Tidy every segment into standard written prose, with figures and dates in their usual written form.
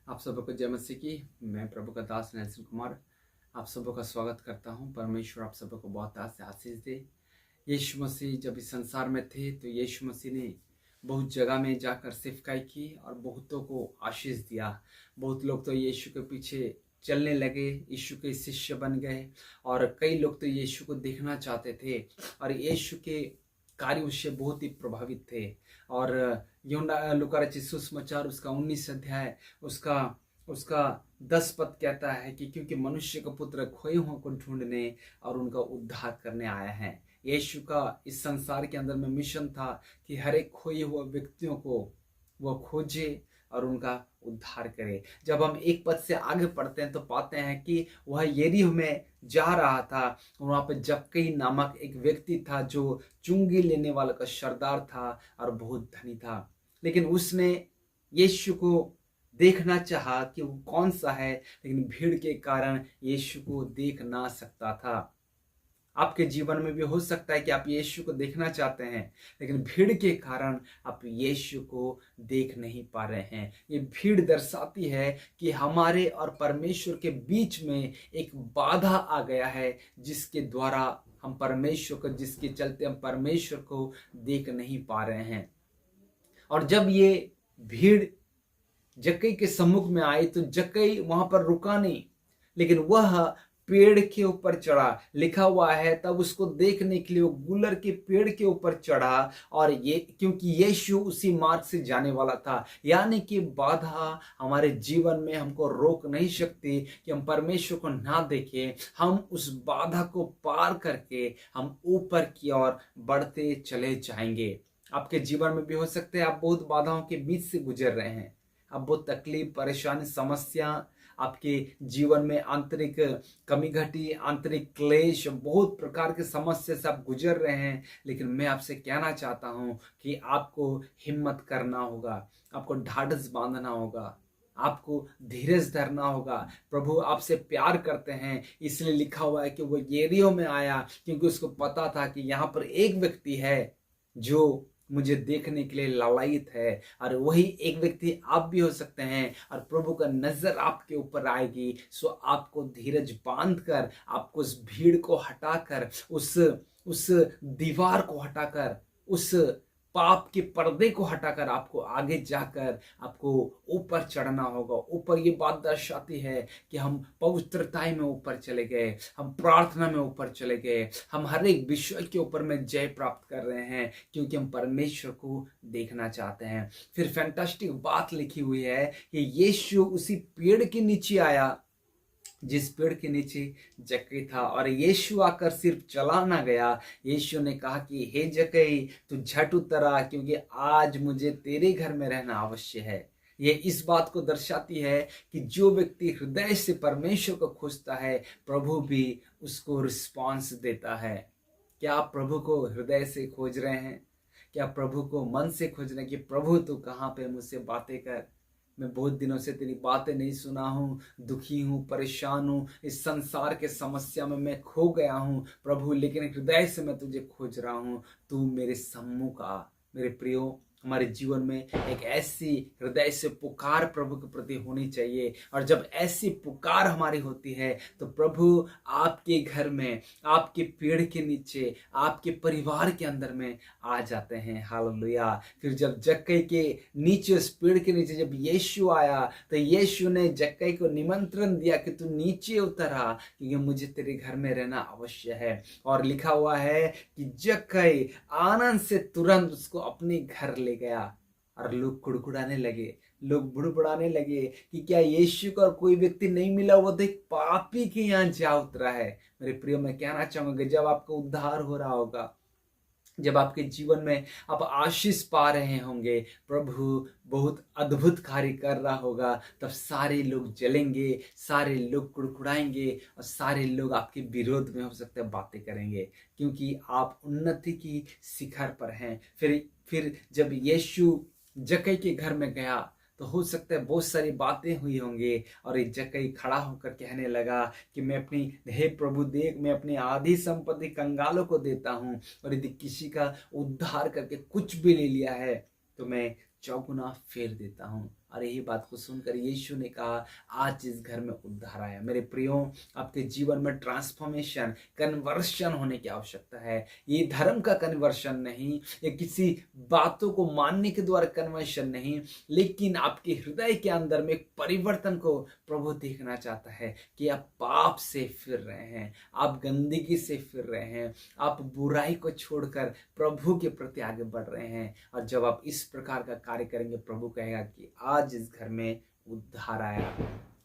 आप सबको जय मसीह की। मैं प्रभु का दास नेल्सन कुमार आप सबों का स्वागत करता हूं। परमेश्वर आप सबों को बहुत से आशीष दे। यीशु मसीह जब इस संसार में थे तो यीशु मसीह ने बहुत जगह में जाकर सेवकाई की और बहुतों को आशीष दिया। बहुत लोग तो यीशु के पीछे चलने लगे, यीशु के शिष्य बन गए और कई लोग तो यीशु को देखना चाहते थे और यीशु के कार्य उससे बहुत ही प्रभावित थे। और यूहन्ना लूका रचित सुसमाचार उसका 19 अध्याय उसका उसका 10 पद कहता है कि क्योंकि मनुष्य का पुत्र खोए हुओं को ढूंढने और उनका उद्धार करने आया है। यीशु का इस संसार के अंदर में मिशन था कि हर एक खोए हुए व्यक्तियों को वो खोजे और उनका उद्धार करे। जब हम एक पद से आगे पढ़ते हैं तो पाते हैं कि वह यरीहो में जा रहा था। वहां पर जक्कई नामक एक व्यक्ति था जो चुंगी लेने वाला का सरदार था और बहुत धनी था। लेकिन उसने यीशु को देखना चाहा कि वो कौन सा है, लेकिन भीड़ के कारण यीशु को देख ना सकता था। आपके जीवन में भी हो सकता है कि आप यीशु को देखना चाहते हैं, लेकिन भीड़ के कारण आप यीशु को देख नहीं पा रहे हैं। ये भीड़ दर्शाती है कि हमारे और परमेश्वर के बीच में एक बाधा आ गया है, जिसके द्वारा हम परमेश्वर को, जिसके चलते हम परमेश्वर को देख नहीं पा रहे हैं। और जब ये भीड़ जक्कई के सम्मुख में आई तो जक्कई वहां पर रुका नहीं, लेकिन वह पेड़ के ऊपर चढ़ा। लिखा हुआ है तब उसको देखने के लिए वो गुलर के पेड़ के ऊपर चढ़ा। और ये क्योंकि यीशु उसी मार्ग से जाने वाला था, यानी कि बाधा हमारे जीवन में हमको रोक नहीं सकती कि हम परमेश्वर को ना देखें। हम उस बाधा को पार करके हम ऊपर की ओर बढ़ते चले जाएंगे। आपके जीवन में भी हो सकते हैं आप बहुत बाधाओं के बीच से गुजर रहे हैं। अब बहुत तकलीफ, परेशानी, समस्या आपके जीवन में, आंतरिक कमी घटी, आंतरिक क्लेश, बहुत प्रकार के समस्या से आप गुजर रहे हैं। लेकिन मैं आपसे कहना चाहता हूं कि आपको हिम्मत करना होगा, आपको ढाढ़स बांधना होगा, आपको धीरज धरना होगा। प्रभु आपसे प्यार करते हैं, इसलिए लिखा हुआ है कि वो यरीहो में आया क्योंकि उसको पता था कि यहाँ पर एक व्यक्ति है जो मुझे देखने के लिए लालायित है। और वही एक व्यक्ति आप भी हो सकते हैं और प्रभु का नजर आपके ऊपर आएगी। सो आपको धीरज बांध कर, आपको उस भीड़ को हटाकर, उस दीवार को हटाकर, उस पाप के पर्दे को हटाकर आपको आगे जाकर आपको ऊपर चढ़ना होगा। ऊपर ये बात दर्शाती है कि हम पवित्रताई में ऊपर चले गए, हम प्रार्थना में ऊपर चले गए, हम हर एक विषय के ऊपर में जय प्राप्त कर रहे हैं क्योंकि हम परमेश्वर को देखना चाहते हैं। फिर फैंटास्टिक बात लिखी हुई है कि यीशु उसी पेड़ के नीचे आया जिस पेड़ के नीचे जक्कई था, और यीशु आकर सिर्फ चला ना गया। यीशु ने कहा कि हे जक्कई, तू झट उतर आ क्योंकि आज मुझे तेरे घर में रहना आवश्यक है। ये इस बात को दर्शाती है कि जो व्यक्ति हृदय से परमेश्वर को खोजता है, प्रभु भी उसको रिस्पॉन्स देता है। क्या आप प्रभु को हृदय से खोज रहे हैं? क्या प्रभु को मन से खोज रहे हैं कि प्रभु तू कहाँ पे, मुझसे बातें कर, मैं बहुत दिनों से तेरी बातें नहीं सुना हूँ, दुखी हूँ, परेशान हूँ, इस संसार के समस्या में मैं खो गया हूँ प्रभु, लेकिन हृदय से मैं तुझे खोज रहा हूँ, तू मेरे सम्मुख आ। मेरे प्रियो, हमारे जीवन में एक ऐसी हृदय से पुकार प्रभु के प्रति होनी चाहिए। और जब ऐसी पुकार हमारी होती है तो प्रभु आपके घर में, आपके पेड़ के नीचे, आपके परिवार के अंदर में आ जाते हैं। हालेलुया। फिर जब जक्कई के नीचे, उस पेड़ के नीचे जब यीशु आया तो यीशु ने जक्कई को निमंत्रण दिया कि तू नीचे उतर आ क्योंकि मुझे तेरे घर में रहना अवश्य है। और लिखा हुआ है कि जक्कई आनंद से तुरंत उसको अपने घर ले गया। और लोग कुड़कुड़ाने लगे, लोग बुड़बुड़ाने लगे कि क्या यीशु को और कोई व्यक्ति नहीं मिला, वो तो एक पापी के यहाँ जा उतरा है। मेरे प्रिय, मैं कहना चाहूंगा जब आपका उद्धार हो रहा होगा, जब आपके जीवन में आप आशीष पा रहे होंगे, प्रभु बहुत अद्भुत कार्य कर रहा होगा, तब सारे लोग जलेंगे, सारे लोग कुड़कुड़ाएंगे और सारे लोग आपके विरोध में हो सकता है बातें करेंगे क्योंकि आप उन्नति की शिखर पर हैं। फिर जब यीशु जक्कई के घर में गया तो हो सकता है बहुत सारी बातें हुई होंगी और एक जक्कई खड़ा होकर कहने लगा कि मैं अपनी, हे प्रभु देख, मैं अपनी आधी संपत्ति कंगालों को देता हूँ और यदि किसी का उद्धार करके कुछ भी ले लिया है तो मैं चौगुना फेर देता हूँ। और यही बात को सुनकर यीशु ने कहा आज इस घर में उद्धार आया। मेरे प्रियो, आपके जीवन में ट्रांसफॉर्मेशन, कन्वर्शन होने की आवश्यकता है। ये धर्म का कन्वर्शन नहीं, ये किसी बातों को मानने के द्वारा कन्वर्शन नहीं, लेकिन आपके हृदय के अंदर में एक परिवर्तन को प्रभु देखना चाहता है कि आप पाप से फिर रहे हैं, आप गंदगी से फिर रहे हैं, आप बुराई को छोड़कर प्रभु के प्रति आगे बढ़ रहे हैं। और जब आप इस प्रकार का कार्य करेंगे, प्रभु कहेगा कि आज इस घर में उद्धार आया।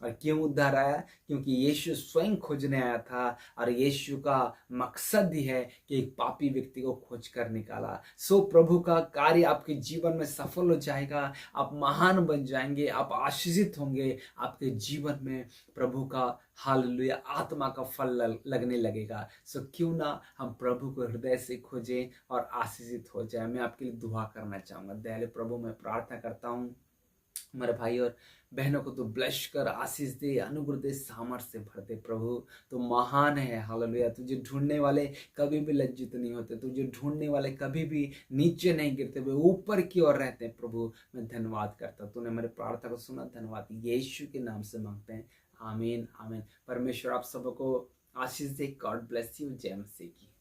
और क्यों उद्धार आया? क्योंकि यीशु स्वयं खोजने आया था, और यीशु का मकसद ही है कि एक पापी व्यक्ति को खोज कर निकाला। सो प्रभु का कार्य आपके जीवन में सफल हो जाएगा, आप महान बन जाएंगे, आप आशीषित होंगे, आपके जीवन में प्रभु का हालेलुया आत्मा का फल लगने लगेगा। सो क्यों ना हम प्रभु को हृदय से खोजें और आशीषित हो जाए। मैं आपके लिए दुआ करना चाहूंगा। दयालु प्रभु, मैं प्रार्थना करता हूँ मेरे भाई और बहनों को तो ब्लेस कर, आशीष दे, अनुग्रह दे, सामर्थ्य से भर दे। प्रभु तो महान है, हालेलुया। तुझे ढूंढने वाले कभी भी लज्जित नहीं होते, तुझे ढूंढने वाले कभी भी नीचे नहीं गिरते, वे ऊपर की ओर रहते हैं। प्रभु मैं धन्यवाद करता, तूने मेरे प्रार्थना को सुना, धन्यवाद। यीशु के नाम से मांगते हैं, आमीन आमीन। परमेश्वर आप सबको आशीष दे। God bless you. जय मसीह की।